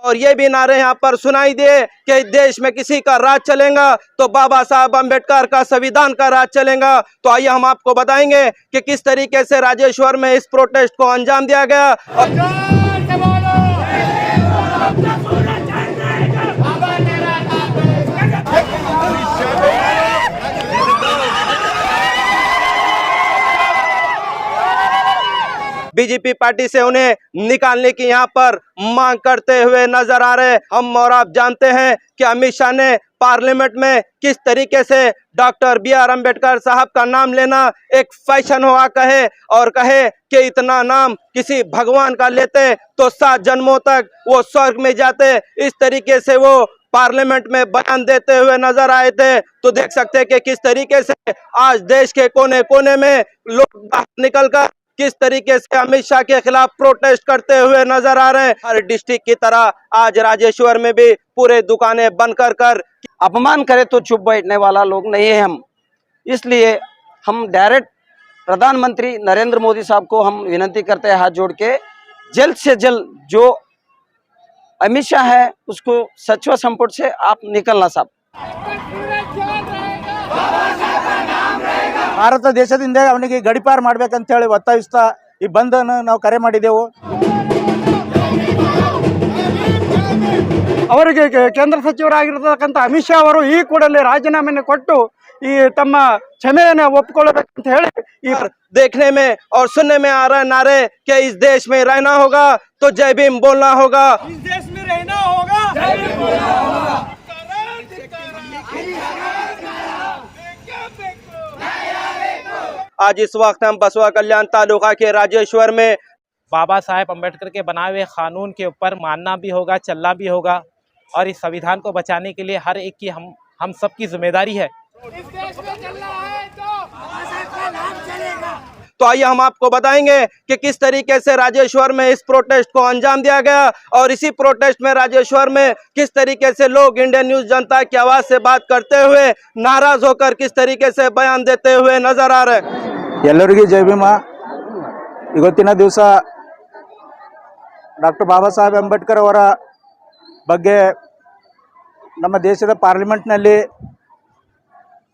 और ये भी नारे यहाँ पर सुनाई दिए कि देश में किसी का राज चलेगा तो बाबा साहब अम्बेडकर का संविधान का राज चलेगा। तो आइए हम आपको बताएंगे कि किस तरीके से राजेश्वर में इस प्रोटेस्ट को अंजाम दिया गया। बीजेपी पार्टी से उन्हें निकालने की यहाँ पर मांग करते हुए नजर आ रहे। हम और आप जानते हैं कि अमित शाह ने पार्लियामेंट में किस तरीके से डॉक्टर बी.आर. अम्बेडकर साहब का नाम लेना एक फैशन हुआ कहे और कहे कि इतना नाम किसी भगवान का लेते तो 7 जन्मों तक वो स्वर्ग में जाते। इस तरीके से वो पार्लियामेंट में बयान देते हुए नजर आए थे। तो देख सकते हैं कि किस तरीके से आज देश के कोने कोने में लोग बाहर निकलकर किस तरीके से अमित शाह के खिलाफ प्रोटेस्ट करते हुए नजर आ रहे हैं। हर डिस्ट्रिक्ट की तरह आज राजेश्वर में भी पूरे दुकानें बंद कर अपमान करे तो चुप बैठने वाला लोग नहीं है हम। इसलिए हम डायरेक्ट प्रधानमंत्री नरेंद्र मोदी साहब को हम विनती करते हैं हाथ जोड़ के, जल्द से जल्द जो अमित शाह है उसको सचिव संपुट से आप निकलना साहब। ಭಾರತ ದೇಶದಿಂದ ಅವನಿಗೆ ಗಡಿಪಾರು ಮಾಡಬೇಕಂತ ಹೇಳಿ ಒತ್ತಾಯಿಸ್ತಾ ಈ ಬಂದ್ ಅನ್ನು ನಾವು ಕರೆ ಮಾಡಿದೆವು। ಅವರಿಗೆ ಕೇಂದ್ರ ಸಚಿವರಾಗಿರತಕ್ಕಂಥ ಅಮಿತ್ ಶಾ ಅವರು ಈ ಕೂಡಲೇ ರಾಜೀನಾಮೆಯನ್ನು ಕೊಟ್ಟು ಈ ತಮ್ಮ ಕ್ಷಮೆಯನ್ನು ಒಪ್ಪಿಕೊಳ್ಳಬೇಕಂತ ಹೇಳಿ ಈ देखने में और सुनने में आ रहा नारे कि इस देश में रहना होगा तो जय भीम बोलना होगा, इस देश में रहना होगा, जय भीम बोलना होगा। आज इस वक्त हम बसवा कल्याण तालुका के राजेश्वर में बाबा साहेब अम्बेडकर के बनाए हुए कानून के ऊपर मानना भी होगा, चलना भी होगा और इस संविधान को बचाने के लिए हर एक की हम सब की जिम्मेदारी है। इस देश में चलना है तो बाबा साहेब का नाम चलेगा। तो आइए हम आपको बताएंगे कि किस तरीके से राजेश्वर में इस प्रोटेस्ट को अंजाम दिया गया और इसी प्रोटेस्ट में राजेश्वर में किस तरीके से लोग इंडियन न्यूज जनता की आवाज से बात करते हुए नाराज होकर किस तरीके से बयान देते हुए नजर आ रहे। ಎಲ್ಲರಿಗೂ ಜೈ ಭೀಮ। ಇವತ್ತಿನ ದಿವಸ ಡಾಕ್ಟರ್ ಬಾಬಾ ಸಾಹೇಬ್ ಅಂಬೇಡ್ಕರ್ ಅವರ ಬಗ್ಗೆ ನಮ್ಮ ದೇಶದ ಪಾರ್ಲಿಮೆಂಟ್ನಲ್ಲಿ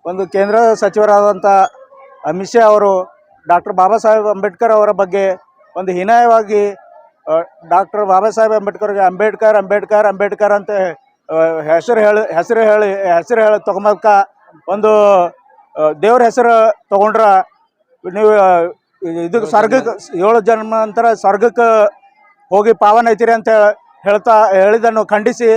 ಒಂದು ಕೇಂದ್ರ ಸಚಿವರಾದಂಥ ಅಮಿತ್ ಶಾ ಅವರು ಡಾಕ್ಟರ್ ಬಾಬಾ ಸಾಹೇಬ್ ಅಂಬೇಡ್ಕರ್ ಅವರ ಬಗ್ಗೆ ಒಂದು ಹೀನಾಯವಾಗಿ ಡಾಕ್ಟರ್ ಬಾಬಾ ಸಾಹೇಬ್ ಅಂಬೇಡ್ಕರ್ಗೆ ಅಂಬೇಡ್ಕರ್ ಅಂಬೇಡ್ಕರ್ ಅಂಬೇಡ್ಕರ್ ಅಂತ ಹೆಸರು ಹೇಳಿ ತಗೊಂಬಕ ಒಂದು ದೇವ್ರ ಹೆಸರು ತಗೊಂಡ್ರ ನೀವು ಇದು ಸ್ವರ್ಗಕ್ಕೆ 7 ಜನ್ಮ ನಂತರ ಸ್ವರ್ಗಕ್ಕೆ ಹೋಗಿ ಪಾವನ ಐತಿರಿ ಅಂತ ಹೇಳಿದ್ದನ್ನು ಖಂಡಿಸಿ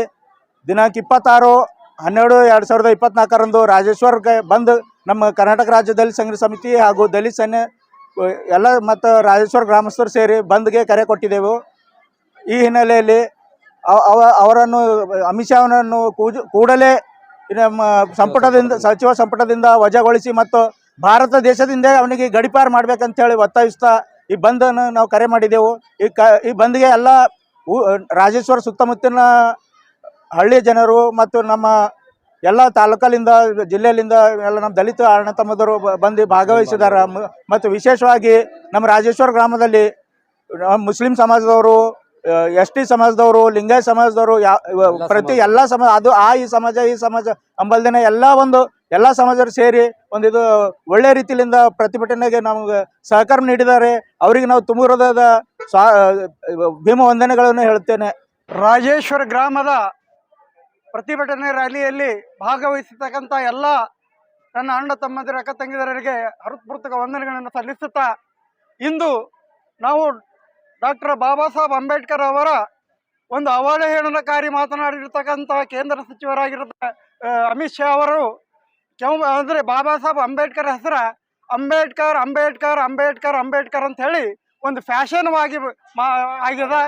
ದಿನಾಂಕ 26/12/2024 ರಾಜೇಶ್ವರಕ್ಕೆ ಬಂದು ನಮ್ಮ ಕರ್ನಾಟಕ ರಾಜ್ಯ ದಲಿತ ಸಂಘರ್ಷ ಸಮಿತಿ ಹಾಗೂ ದಲಿತ ಸೈನ್ಯ ಎಲ್ಲ ಮತ್ತು ರಾಜೇಶ್ವರ ಗ್ರಾಮಸ್ಥರು ಸೇರಿ ಬಂದ್ಗೆ ಕರೆ ಕೊಟ್ಟಿದ್ದೆವು। ಈ ಹಿನ್ನೆಲೆಯಲ್ಲಿ ಅವರನ್ನು ಅಮಿತ್ ಶಾ ಅವರನ್ನು ಕೂಡಲೇ ನಮ್ಮ ಸಚಿವ ಸಂಪುಟದಿಂದ ವಜಾಗೊಳಿಸಿ ಮತ್ತು ಭಾರತ ದೇಶದಿಂದ ಅವನಿಗೆ ಗಡಿಪಾರು ಮಾಡಬೇಕಂತ ಹೇಳಿ ಒತ್ತಾಯಿಸ್ತಾ ಈ ಬಂದ್ ಅನ್ನು ನಾವು ಕರೆ ಮಾಡಿದೆವು। ಈ ಬಂದ್ಗೆ ಎಲ್ಲ ರಾಜೇಶ್ವರ ಸುತ್ತಮುತ್ತಲಿನ ಹಳ್ಳಿ ಜನರು ಮತ್ತು ನಮ್ಮ ಎಲ್ಲ ತಾಲೂಕಲ್ಲಿಂದ ಜಿಲ್ಲೆಯಲ್ಲಿಂದ ಎಲ್ಲ ನಮ್ಮ ದಲಿತ ಅಣ್ಣ ತಮ್ಮದರು ಬಂದು ಭಾಗವಹಿಸಿದ್ದಾರೆ ಮತ್ತು ವಿಶೇಷವಾಗಿ ನಮ್ಮ ರಾಜೇಶ್ವರ ಗ್ರಾಮದಲ್ಲಿ ಮುಸ್ಲಿಂ ಸಮಾಜದವರು, ಎಸ್.ಟಿ. ಸಮಾಜದವರು, ಲಿಂಗಾಯತ ಸಮಾಜದವರು ಪ್ರತಿ ಎಲ್ಲ ಸಮಾಜ ಅದು ಈ ಸಮಾಜ ಅಂಬಲ್ದೇನೆ ಎಲ್ಲ ಸಮಾಜರು ಸೇರಿ ಒಂದು ಇದು ಒಳ್ಳೆ ರೀತಿಯಿಂದ ಪ್ರತಿಭಟನೆಗೆ ನಮಗೆ ಸಹಕಾರ ನೀಡಿದ್ದಾರೆ। ಅವರಿಗೆ ನಾವು ತುಂಬ ಹೃದಯದ ಭೀಮ ವಂದನೆಗಳನ್ನು ಹೇಳುತ್ತೇನೆ। ರಾಜೇಶ್ವರ ಗ್ರಾಮದ ಪ್ರತಿಭಟನೆ ರ್ಯಾಲಿಯಲ್ಲಿ ಭಾಗವಹಿಸತಕ್ಕಂಥ ಎಲ್ಲ ನನ್ನ ಅಣ್ಣ ತಮ್ಮಂದಿರ ಅಕ್ಕ ತಂಗಿದರಿಗೆ ಹೃತ್ಪೂರ್ವಕ ವಂದನೆಗಳನ್ನು ಸಲ್ಲಿಸುತ್ತಾ, ಇಂದು ನಾವು ಡಾಕ್ಟರ್ ಬಾಬಾ ಸಾಹೇಬ್ ಅಂಬೇಡ್ಕರ್ ಅವರ ಒಂದು ಅವಹೇಳನಕಾರಿ ಮಾತನಾಡಿರ್ತಕ್ಕಂಥ ಕೇಂದ್ರ ಸಚಿವರಾಗಿರುವ ಅಮಿತ್ ಶಾ ಅವರು ಅಂದರೆ ಬಾಬಾ ಸಾಹೇಬ್ ಅಂಬೇಡ್ಕರ್ ಹೆಸರ ಅಂಬೇಡ್ಕರ್ ಅಂಬೇಡ್ಕರ್ ಅಂಬೇಡ್ಕರ್ ಅಂಬೇಡ್ಕರ್ ಅಂತ ಹೇಳಿ ಒಂದು ಫ್ಯಾಷನ್ವಾಗಿ ಆಗಿದೆ।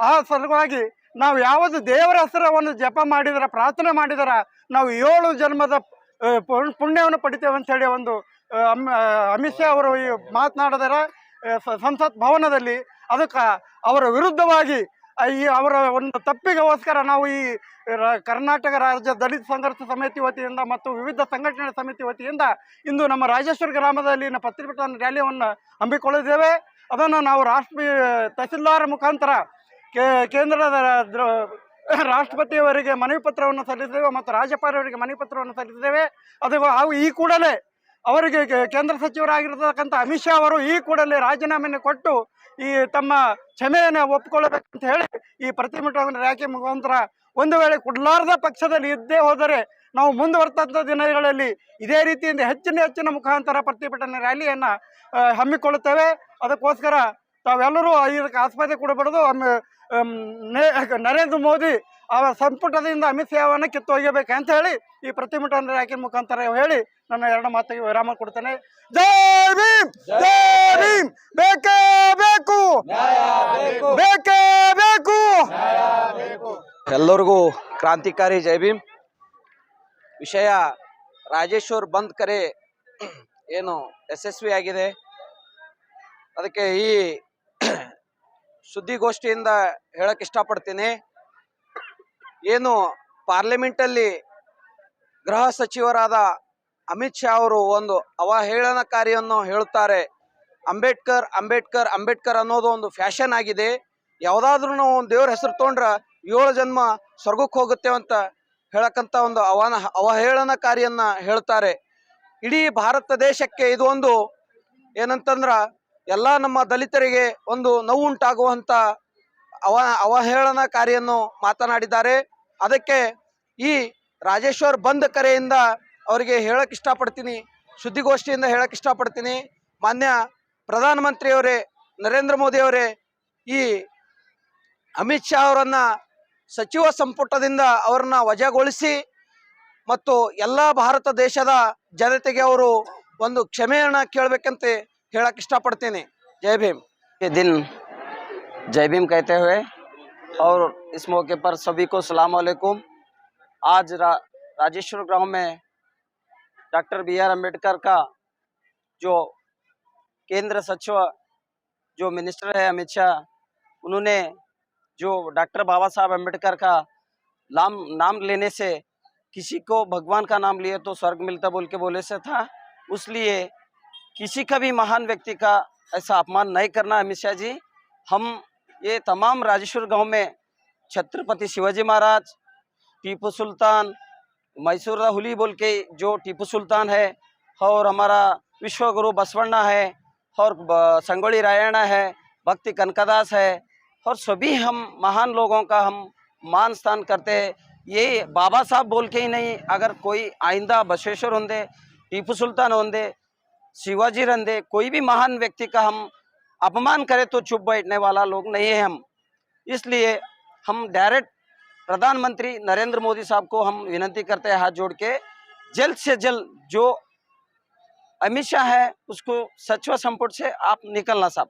ಆ ಸಲುವಾಗಿ ನಾವು ಯಾವುದು ದೇವರ ಹೆಸರವನ್ನು ಜಪ ಮಾಡಿದರೆ, ಪ್ರಾರ್ಥನೆ ಮಾಡಿದರೆ ನಾವು 7 ಜನ್ಮದ ಪುಣ್ಯವನ್ನು ಪಡಿತೇವೆ ಅಂತ ಹೇಳಿ ಒಂದು ಅಮಿತ್ ಶಾ ಅವರು ಮಾತನಾಡಿದರೆ ಸಂಸತ್ ಭವನದಲ್ಲಿ। ಅದಕ್ಕೆ ಅವರ ವಿರುದ್ಧವಾಗಿ ಅವರ ಒಂದು ತಪ್ಪಿಗೋಸ್ಕರ ನಾವು ಈ ಕರ್ನಾಟಕ ರಾಜ್ಯ ದಲಿತ ಸಂಘರ್ಷ ಸಮಿತಿ ವತಿಯಿಂದ ಮತ್ತು ವಿವಿಧ ಸಂಘಟನೆ ಸಮಿತಿ ವತಿಯಿಂದ ಇಂದು ನಮ್ಮ ರಾಜೇಶ್ವರ ಗ್ರಾಮದಲ್ಲಿ ಪ್ರತಿಭಟನಾ ರ್ಯಾಲಿಯನ್ನು ಹಮ್ಮಿಕೊಳ್ಳಿದ್ದೇವೆ। ಅದನ್ನು ನಾವು ರಾಷ್ಟ್ರೀಯ ತಹಸೀಲ್ದಾರ್ ಮುಖಾಂತರ ಕೇಂದ್ರದ ರಾಷ್ಟ್ರಪತಿಯವರಿಗೆ ಮನವಿ ಪತ್ರವನ್ನು ಸಲ್ಲಿಸಿದ್ದೇವೆ ಮತ್ತು ರಾಜ್ಯಪಾಲರಿಗೆ ಮನವಿ ಪತ್ರವನ್ನು ಸಲ್ಲಿಸಿದ್ದೇವೆ. ಅದು ಹಾಗೂ ಈ ಕೂಡಲೇ ಅವರಿಗೆ ಕೇಂದ್ರ ಸಚಿವರಾಗಿರ್ತಕ್ಕಂಥ ಅಮಿತ್ ಶಾ ಅವರು ಈ ಕೂಡಲೇ ರಾಜೀನಾಮೆಯನ್ನು ಕೊಟ್ಟು ಈ ತಮ್ಮ ಕ್ಷಮೆಯನ್ನು ಒಪ್ಪಿಕೊಳ್ಳಬೇಕಂತ ಹೇಳಿ ಈ ಪ್ರತಿಭಟನಾ ರ್ಯಾಲಿ ಮುಖಾಂತರ ಒಂದು ವೇಳೆ ಕೊಡಲಾರದ ಪಕ್ಷದಲ್ಲಿ ಇದ್ದೇ ಹೋದರೆ ನಾವು ಮುಂದುವರ್ತಂಥ ದಿನಗಳಲ್ಲಿ ಇದೇ ರೀತಿಯಿಂದ ಹೆಚ್ಚಿನ ಮುಖಾಂತರ ಪ್ರತಿಭಟನಾ ರ್ಯಾಲಿಯನ್ನು ಹಮ್ಮಿಕೊಳ್ಳುತ್ತೇವೆ. ಅದಕ್ಕೋಸ್ಕರ ತಾವೆಲ್ಲರೂ ಇದಕ್ಕೆ ಆಸ್ಪದೆ ಕೊಡಬಾರ್ದು. ನರೇಂದ್ರ ಮೋದಿ ಅವರ ಸಂಪುಟದಿಂದ ಅಮಿತ್ ಶಾವನ್ನು ಕಿತ್ತು ಒಯ್ಯಬೇಕಂತ ಹೇಳಿ ಈ ಪ್ರತಿಭಟನಾ ರ್ಯಾಲಿ ಮುಖಾಂತರ ಹೇಳಿ ನನ್ನ ಎರಡು ಮಾತಿಗೆ ವಿರಾಮ ಕೊಡ್ತೇನೆ. ಜೈ ಭೀಮ್, ಜೈ ಭೀಮ್, ಬೇಕೇ ಬೇಕು, ಬೇಕೇ ಬೇಕು. ಎಲ್ಲರಿಗೂ ಕ್ರಾಂತಿಕಾರಿ ಜೈ ಭೀಮ್. ವಿಷಯ ರಾಜೇಶ್ವರ್ ಬಂದ್ ಕರೆ ಏನು ಯಶಸ್ವಿಯಾಗಿದೆ. ಅದಕ್ಕೆ ಈ ಸುದ್ದಿಗೋಷ್ಠಿಯಿಂದ ಹೇಳಕ್ ಇಷ್ಟಪಡ್ತೀನಿ. ಏನು ಪಾರ್ಲಿಮೆಂಟಲ್ಲಿ ಗೃಹ ಸಚಿವರಾದ ಅಮಿತ್ ಶಾ ಅವರು ಒಂದು ಅವಹೇಳನಕಾರಿಯನ್ನು ಹೇಳುತ್ತಾರೆ. ಅಂಬೇಡ್ಕರ್ ಅಂಬೇಡ್ಕರ್ ಅಂಬೇಡ್ಕರ್ ಅನ್ನೋದು ಒಂದು ಫ್ಯಾಷನ್ ಆಗಿದೆ. ಯಾವುದಾದ್ರೂ ನಾವು ಒಂದು ದೇವ್ರ ಹೆಸರು ತೊಗೊಂಡ್ರೆ 7 ಜನ್ಮ ಸ್ವರ್ಗಕ್ಕೆ ಹೋಗುತ್ತೆ ಅಂತ ಹೇಳಕ್ಕಂತ ಒಂದು ಅವಹೇಳನಕಾರಿಯನ್ನ ಹೇಳ್ತಾರೆ. ಇಡೀ ಭಾರತ ದೇಶಕ್ಕೆ ಇದು ಒಂದು ಏನಂತಂದ್ರ ಎಲ್ಲ ನಮ್ಮ ದಲಿತರಿಗೆ ಒಂದು ನೋವುಂಟಾಗುವಂತ ಅವಹೇಳನಕಾರಿಯನ್ನು ಮಾತನಾಡಿದ್ದಾರೆ. ಅದಕ್ಕೆ ಈ ರಾಜೇಶ್ವರ್ ಬಂದ್ ಕರೆಯಿಂದ ಅವರಿಗೆ ಹೇಳಕ್ ಇಷ್ಟಪಡ್ತೀನಿ, ಸುದ್ದಿಗೋಷ್ಠಿಯಿಂದ ಹೇಳಕ್ ಇಷ್ಟಪಡ್ತೀನಿ. ಮಾನ್ಯ ಪ್ರಧಾನಮಂತ್ರಿಯವರೇ, ನರೇಂದ್ರ ಮೋದಿ ಅವರೇ, ಈ ಅಮಿತ್ ಶಾ ಅವರನ್ನ ಸಚಿವ ಸಂಪುಟದಿಂದ ಅವರನ್ನ ವಜಾಗೊಳಿಸಿ ಮತ್ತು ಎಲ್ಲ ಭಾರತ ದೇಶದ ಜನತೆಗೆ ಅವರು ಒಂದು ಕ್ಷಮೆಯನ್ನ ಕೇಳಬೇಕಂತ ಹೇಳಕ್ ಇಷ್ಟಪಡ್ತೀನಿ. जय भीम के दिन जय भीम कहते हुए और इस मौके पर सभी को सलाम अलैकुम। आज राजेश्वर गांव में डॉक्टर BR अम्बेडकर का जो केंद्र सचिव जो मिनिस्टर है अमित शाह, उन्होंने जो डॉक्टर बाबा साहब अम्बेडकर का नाम लेने से किसी को भगवान का नाम लिए तो स्वर्ग मिलता बोल के बोले से था, उसलिए किसी का भी महान व्यक्ति का ऐसा अपमान नहीं करना अमित शाह जी। हम ये तमाम राजेश्वर गांव में छत्रपति शिवाजी महाराज, टीपू सुल्तान, मैसूर हुली बोल के जो टीपू सुल्तान है, और हमारा विश्वगुरु बसवण्णा है, और संगोली रायण्णा है, भक्ति कनकदास है, और सभी हम महान लोगों का हम मान स्थान करते हैं। ये बाबा साहब बोल के ही नहीं, अगर कोई आइंदा बसवेश्वर होंदे, टीपू सुल्तान होंदे, शिवाजी रंदे, कोई भी महान व्यक्ति का हम अपमान करें तो चुप बैठने वाला लोग नहीं है हम। इसलिए हम डायरेक्ट प्रधानमंत्री नरेंद्र मोदी साहब को हम विनती करते हैं हाथ जोड़ के, जल्द से जल्द जो अमित शाह है उसको सचिव संपुट से आप निकलना साहब,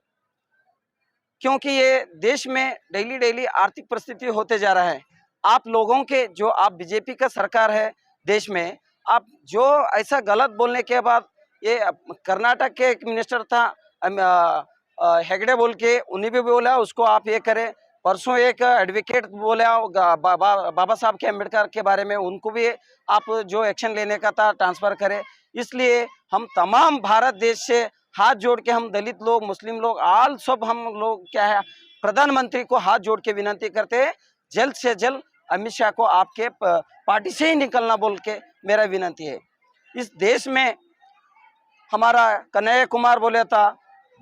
क्योंकि ये देश में डेली आर्थिक परिस्थिति होते जा रहा है। आप लोगों के जो आप बीजेपी का सरकार है देश में, आप जो ऐसा गलत बोलने के बाद, ये कर्नाटक के एक मिनिस्टर था हेगड़े बोल के, उन्हीं भी बोला उसको आप ये करें। परसों एक एडवोकेट बोला बाबा साहब के अम्बेडकर के बारे में, उनको भी आप जो एक्शन लेने का था ट्रांसफ़र करें। इसलिए हम तमाम भारत देश से हाथ जोड़ के, हम दलित लोग, मुस्लिम लोग, आल सब हम लोग क्या है, प्रधानमंत्री को हाथ जोड़ के विनती करते हैं, जल्द से जल्द अमित शाह को आपके पार्टी से ही निकलना बोल के मेरा विनती है। इस देश में हमारा कन्हैया कुमार बोला था,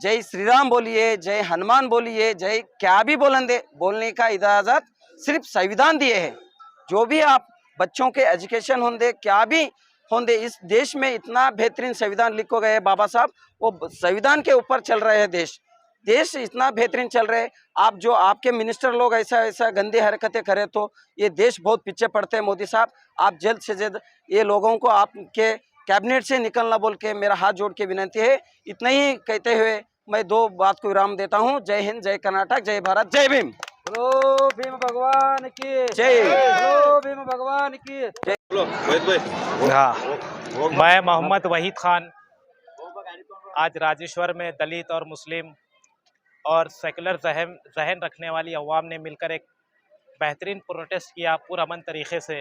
जय श्री राम बोलिए, जय हनुमान बोलिए, जय क्या भी बोलने का इजाज़त सिर्फ संविधान दिए है। जो भी आप बच्चों के एजुकेशन होंगे, क्या भी होंगे, इस देश में इतना बेहतरीन संविधान लिखो गए बाबा साहब, वो संविधान के ऊपर चल रहे हैं देश इतना बेहतरीन चल रहे हैं। आप जो आपके मिनिस्टर लोग ऐसा गंदी हरकतें करें तो ये देश बहुत पीछे पड़ते हैं। मोदी साहब, आप जल्द से जल्द ये लोगों को आपके कैबिनेट से निकलना बोल के मेरा हाथ जोड़ के विनती है। इतना ही कहते हुए मैं 2 बात को विराम देता हूँ। जय हिंद, जय कर्नाटक, जय भारत, जय भीम। बोलो भीम भगवान की जय। बोलो भीम भगवान की जय। हाँ, मैं मोहम्मद वहीद खान आज राजेश्वर में दलित और मुस्लिम और सेकुलर जहन रखने वाली अवाम ने मिलकर एक बेहतरीन प्रोटेस्ट किया पुरअमन तरीक़े से।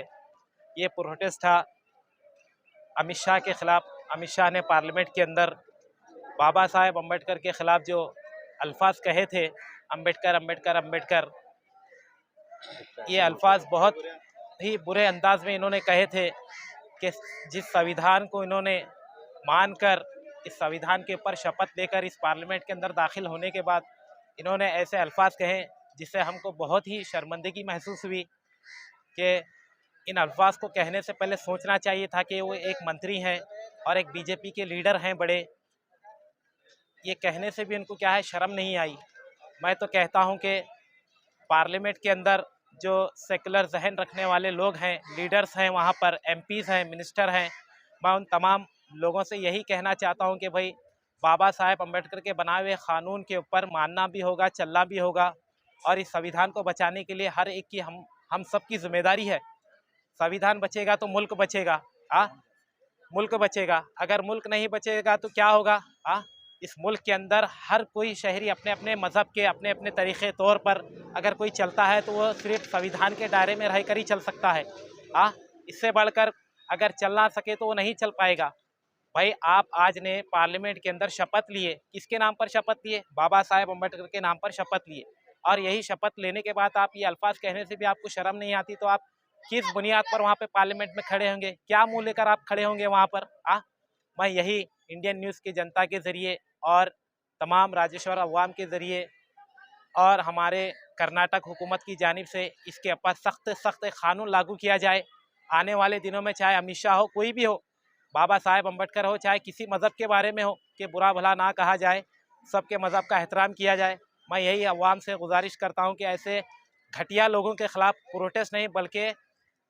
ये प्रोटेस्ट था अमित शाह के ख़िलाफ़। अमित शाह ने पार्लियामेंट के अंदर बाबा साहेब अम्बेडकर के ख़िलाफ़ जो अल्फाज कहे थे, अम्बेडकर अम्बेडकर अम्बेडकर, ये अल्फाज बहुत ही बुरे अंदाज में इन्होंने कहे थे कि जिस संविधान को इन्होंने मानकर इस संविधान के ऊपर शपथ लेकर इस पार्लियामेंट के अंदर दाखिल होने के बाद इन्होंने ऐसे अल्फाज कहे जिससे हमको बहुत ही शर्मिंदगी महसूस हुई कि इन अल्फाज को कहने से पहले सोचना चाहिए था कि वो एक मंत्री हैं और एक बीजेपी के लीडर हैं बड़े। ये कहने से भी इनको क्या है, शर्म नहीं आई। मैं तो कहता हूं कि पार्लियामेंट के अंदर जो सेकुलर जहन रखने वाले लोग हैं, लीडर्स हैं, वहाँ पर एमपीज़ हैं, मिनिस्टर हैं, मैं उन तमाम लोगों से यही कहना चाहता हूं कि भाई बाबा साहेब अम्बेडकर के बनाए हुए क़ानून के ऊपर मानना भी होगा, चलना भी होगा और इस संविधान को बचाने के लिए हर एक की हम सब की जिम्मेदारी है। संविधान बचेगा तो मुल्क बचेगा, मुल्क बचेगा। अगर मुल्क नहीं बचेगा तो क्या होगा? इस मुल्क के अंदर हर कोई शहरी अपने अपने मज़हब के अपने अपने तरीक़े तौर पर अगर कोई चलता है तो वो सिर्फ संविधान के दायरे में रहकर ही चल सकता है। इससे बढ़कर अगर चल ना सके तो वो नहीं चल पाएगा। भाई आप आज ने पार्लियामेंट के अंदर शपथ लिए, किसके नाम पर शपथ लिए? बाबा साहेब अम्बेडकर के नाम पर शपथ लिए। और यही शपथ लेने के बाद आप ये अल्फाज कहने से भी आपको शर्म नहीं आती, तो आप किस बुनियाद पर वहाँ पे पार्लियामेंट में खड़े होंगे? क्या मुँह लेकर आप खड़े होंगे वहाँ पर? मैं यही इंडियन न्यूज़ की जनता के ज़रिए और तमाम राजेश्वर अवाम के ज़रिए और हमारे कर्नाटक हुकूमत की जानिब से इसके ऊपर सख्त क़ानून लागू किया जाए। आने वाले दिनों में चाहे अमित शाह हो, कोई भी हो, बाबा साहेब अम्बेडकर हो, चाहे किसी मज़हब के बारे में हो, कि बुरा भला ना कहा जाए, सबके मज़हब का एहतराम किया जाए। मैं यही अवाम से गुजारिश करता हूँ कि ऐसे घटिया लोगों के ख़िलाफ़ प्रोटेस्ट नहीं, बल्कि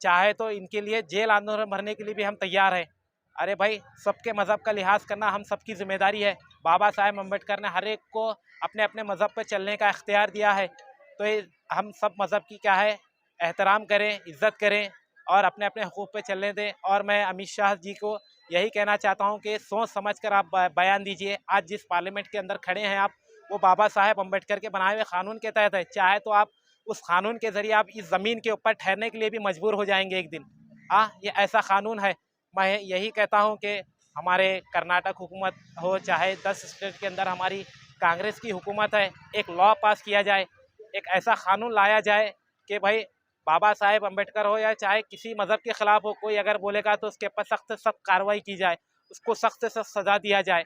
चाहे तो इनके लिए जेल आंदोलन भरने के लिए भी हम तैयार हैं। अरे भाई, सबके मज़हब का लिहाज करना हम सबकी ज़िम्मेदारी है। बाबा साहेब अम्बेडकर ने हर एक को अपने अपने मज़हब पर चलने का इख्तियार दिया है, तो हम सब मज़हब की क्या है, एहतराम करें, इज़्ज़त करें और अपने अपने हुकूक़ पे चलने दें। और मैं अमित शाह जी को यही कहना चाहता हूँ कि सोच समझ कर आप बयान दीजिए। आज जिस पार्लियामेंट के अंदर खड़े हैं आप, वो बाबा साहेब अम्बेडकर के बनाए हुए क़ानून के तहत है। चाहे तो आप उस क़ानून के ज़रिए आप इस ज़मीन के ऊपर ठहरने के लिए भी मजबूर हो जाएंगे एक दिन। ये ऐसा क़ानून है। मैं यही कहता हूँ कि हमारे कर्नाटक हुकूमत हो, चाहे 10 स्टेट के अंदर हमारी कांग्रेस की हुकूमत है, एक लॉ पास किया जाए, एक ऐसा क़ानून लाया जाए कि भाई बाबा साहेब अम्बेडकर हो या चाहे किसी मज़हब के ख़िलाफ़ हो, कोई अगर बोलेगा तो उसके ऊपर सख्त से सख्त कार्रवाई की जाए, उसको सख्त से सख्त सज़ा दिया जाए।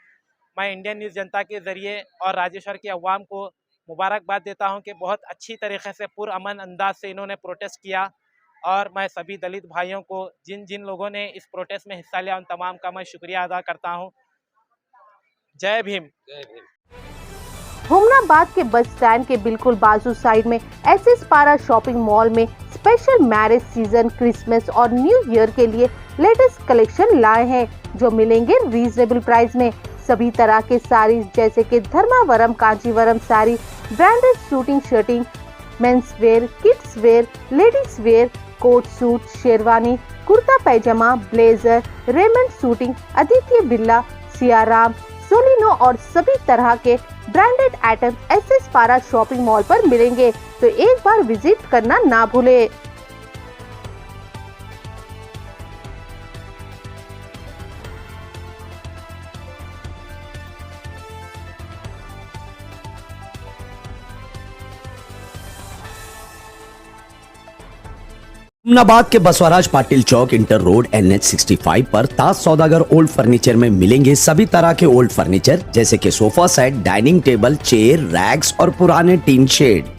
मैं इंडियन न्यूज़ जनता के ज़रिए और राजेश्वर की अवाम को मुबारकबाद देता हूं कि बहुत अच्छी तरीके से पुरअमन अंदाज से इन्होंने प्रोटेस्ट किया। और मैं सभी दलित भाइयों को, जिन जिन लोगों ने इस प्रोटेस्ट में हिस्सा लिया, उन तमाम का मैं शुक्रिया अदा करता हूं। जय भीम। हुमनाबाद के बस स्टैंड के बिल्कुल बाजू साइड में एसएस पारा शॉपिंग मॉल में स्पेशल मैरिज सीजन, क्रिसमस और न्यू ईयर के लिए लेटेस्ट कलेक्शन लाए हैं, जो मिलेंगे रीजनेबल प्राइस में। सभी तरह के साड़ी जैसे कि Dharmavaram, Kanchivaram sari, branded shooting shirting, men's wear, kids wear, ladies wear, coat suit, sherwani, kurta pyjama, blazer, Raymond shooting, Aditya Birla, Siyaram, सोलिनो और सभी तरह के ब्रांडेड आइटम एसएस पारा शॉपिंग मॉल पर मिलेंगे, तो एक बार विजिट करना ना भूले। हुमनाबाद के बसवराज पाटिल चौक, इंटर रोड, NH 65 पर ताज सौदागर ओल्ड फर्नीचर में मिलेंगे सभी तरह के ओल्ड फर्नीचर जैसे कि sofa set, dining table, chair, racks और पुराने टीन शेड।